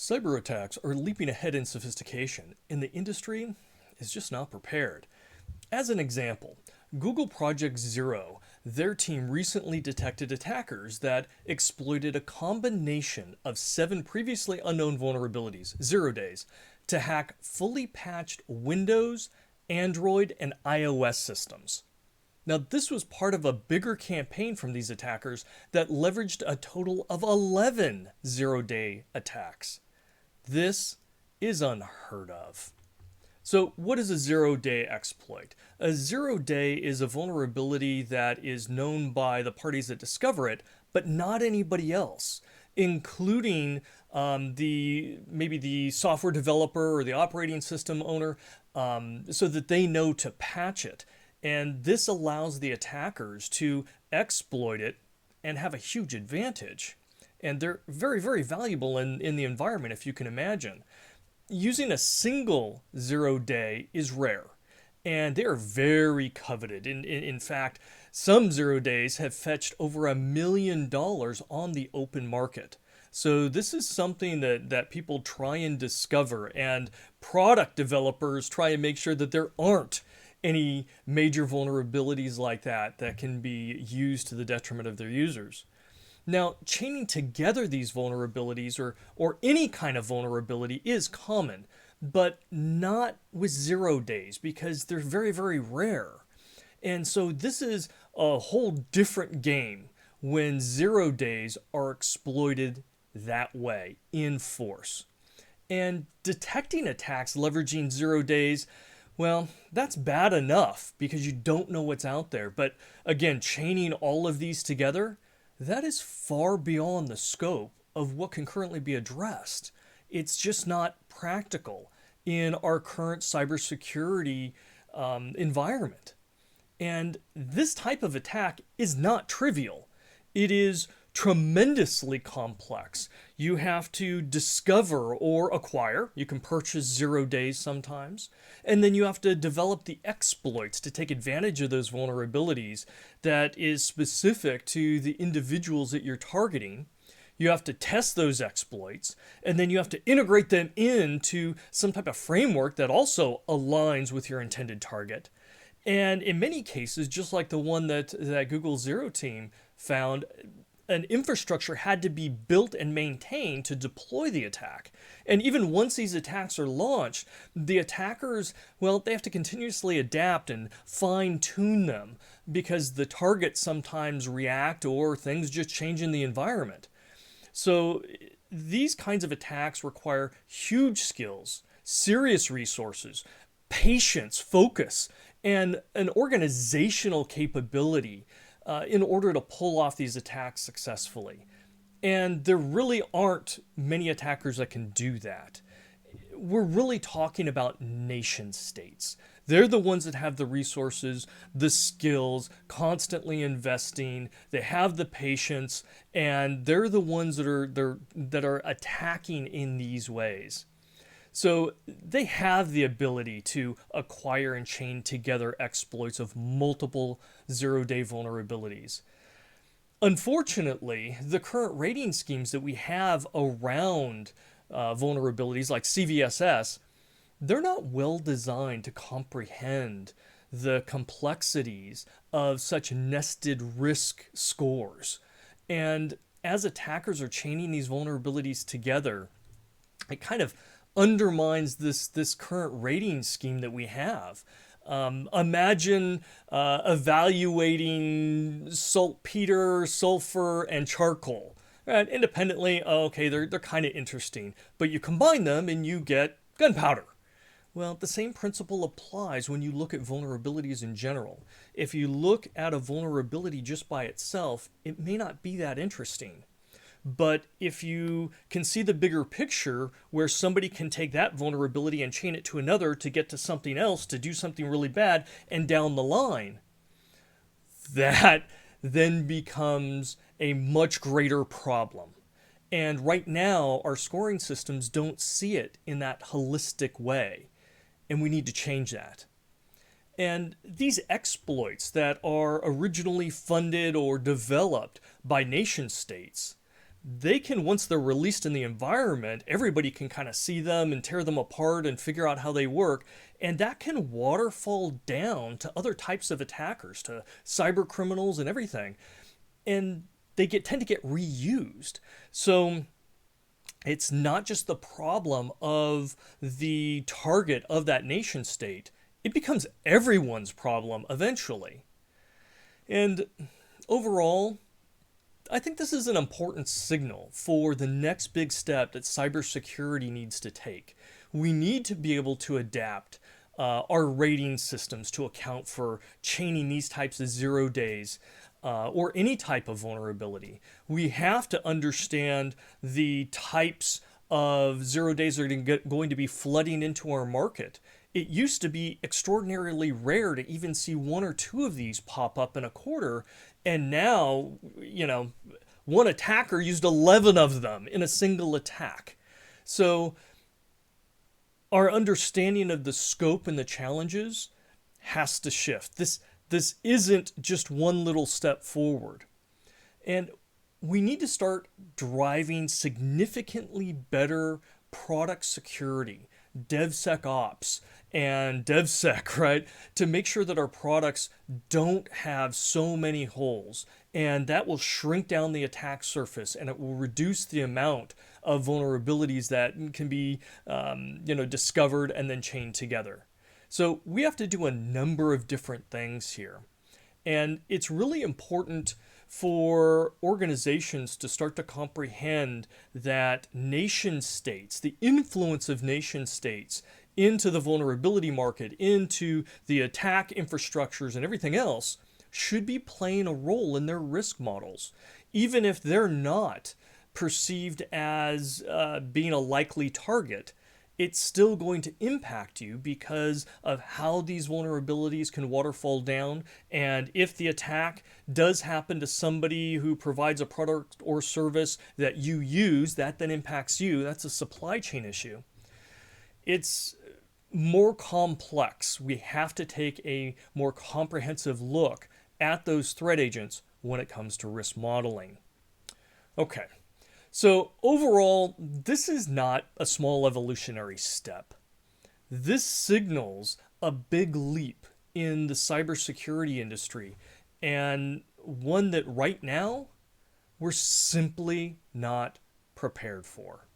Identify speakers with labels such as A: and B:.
A: Cyberattacks are leaping ahead in sophistication, and the industry is just not prepared. As an example, Google Project Zero, their team recently detected attackers that exploited a combination of 7 previously unknown vulnerabilities, 0 days, to hack fully patched Windows, Android, and iOS systems. Now, this was part of a bigger campaign from these attackers that leveraged a total of 11 zero-day attacks. This is unheard of. So what is a zero-day exploit? A zero-day is a vulnerability that is known by the parties that discover it, but not anybody else, including maybe the software developer or the operating system owner, so that they know to patch it. And this allows the attackers to exploit it and have a huge advantage. And they're very, very valuable in the environment, if you can imagine. Using a single 0 day is rare, and they are very coveted. In fact, some 0 days have fetched over $1 million on the open market. So this is something that people try and discover, and product developers try and make sure that there aren't any major vulnerabilities like that can be used to the detriment of their users. Now, chaining together these vulnerabilities or any kind of vulnerability is common, but not with 0 days because they're very, very rare. And so this is a whole different game when 0 days are exploited that way in force. And detecting attacks leveraging 0 days, well, that's bad enough because you don't know what's out there. But again, chaining all of these together, that is far beyond the scope of what can currently be addressed. It's just not practical in our current cybersecurity environment. And this type of attack is not trivial. It is tremendously complex. You have to discover or acquire. You can purchase 0 days sometimes. And then you have to develop the exploits to take advantage of those vulnerabilities that is specific to the individuals that you're targeting. You have to test those exploits, and then you have to integrate them into some type of framework that also aligns with your intended target. And in many cases, just like the one that Google Zero team found, an infrastructure had to be built and maintained to deploy the attack. And even once these attacks are launched, the attackers, well, they have to continuously adapt and fine-tune them because the targets sometimes react or things just change in the environment. So these kinds of attacks require huge skills, serious resources, patience, focus, and an organizational capability in order to pull off these attacks successfully. And there really aren't many attackers that can do that. We're really talking about nation states. They're the ones that have the resources, the skills, constantly investing. They have the patience, and they're the ones that are attacking in these ways. So they have the ability to acquire and chain together exploits of multiple 0 day vulnerabilities. Unfortunately, the current rating schemes that we have around vulnerabilities like CVSS, they're not well designed to comprehend the complexities of such nested risk scores. And as attackers are chaining these vulnerabilities together, it kind of undermines this current rating scheme that we have. Imagine evaluating saltpeter, sulfur, and charcoal. Independently, okay, they're kind of interesting, but you combine them and you get gunpowder. Well, the same principle applies when you look at vulnerabilities in general. If you look at a vulnerability just by itself, it may not be that interesting. But if you can see the bigger picture where somebody can take that vulnerability and chain it to another to get to something else, to do something really bad, and down the line, that then becomes a much greater problem. And right now, our scoring systems don't see it in that holistic way, and we need to change that. And these exploits that are originally funded or developed by nation states, they can, once they're released in the environment, everybody can kind of see them and tear them apart and figure out how they work. And that can waterfall down to other types of attackers, to cyber criminals and everything. And they tend to get reused. So it's not just the problem of the target of that nation state. It becomes everyone's problem eventually. And overall, I think this is an important signal for the next big step that cybersecurity needs to take. We need to be able to adapt our rating systems to account for chaining these types of 0 days or any type of vulnerability. We have to understand the types of 0 days that are going to be flooding into our market. It used to be extraordinarily rare to even see 1 or 2 of these pop up in a quarter. And now, one attacker used 11 of them in a single attack. So our understanding of the scope and the challenges has to shift. This isn't just one little step forward. And we need to start driving significantly better product security, DevSecOps, and DevSec, right? To make sure that our products don't have so many holes. And that will shrink down the attack surface, and it will reduce the amount of vulnerabilities that can be discovered and then chained together. So we have to do a number of different things here. And it's really important for organizations to start to comprehend that nation states, the influence of nation states into the vulnerability market, into the attack infrastructures and everything else, should be playing a role in their risk models, even if they're not perceived as being a likely target. It's still going to impact you because of how these vulnerabilities can waterfall down. And if the attack does happen to somebody who provides a product or service that you use, that then impacts you. That's a supply chain issue. It's more complex. We have to take a more comprehensive look at those threat agents when it comes to risk modeling. Okay. So overall, this is not a small evolutionary step. This signals a big leap in the cybersecurity industry, and one that right now we're simply not prepared for.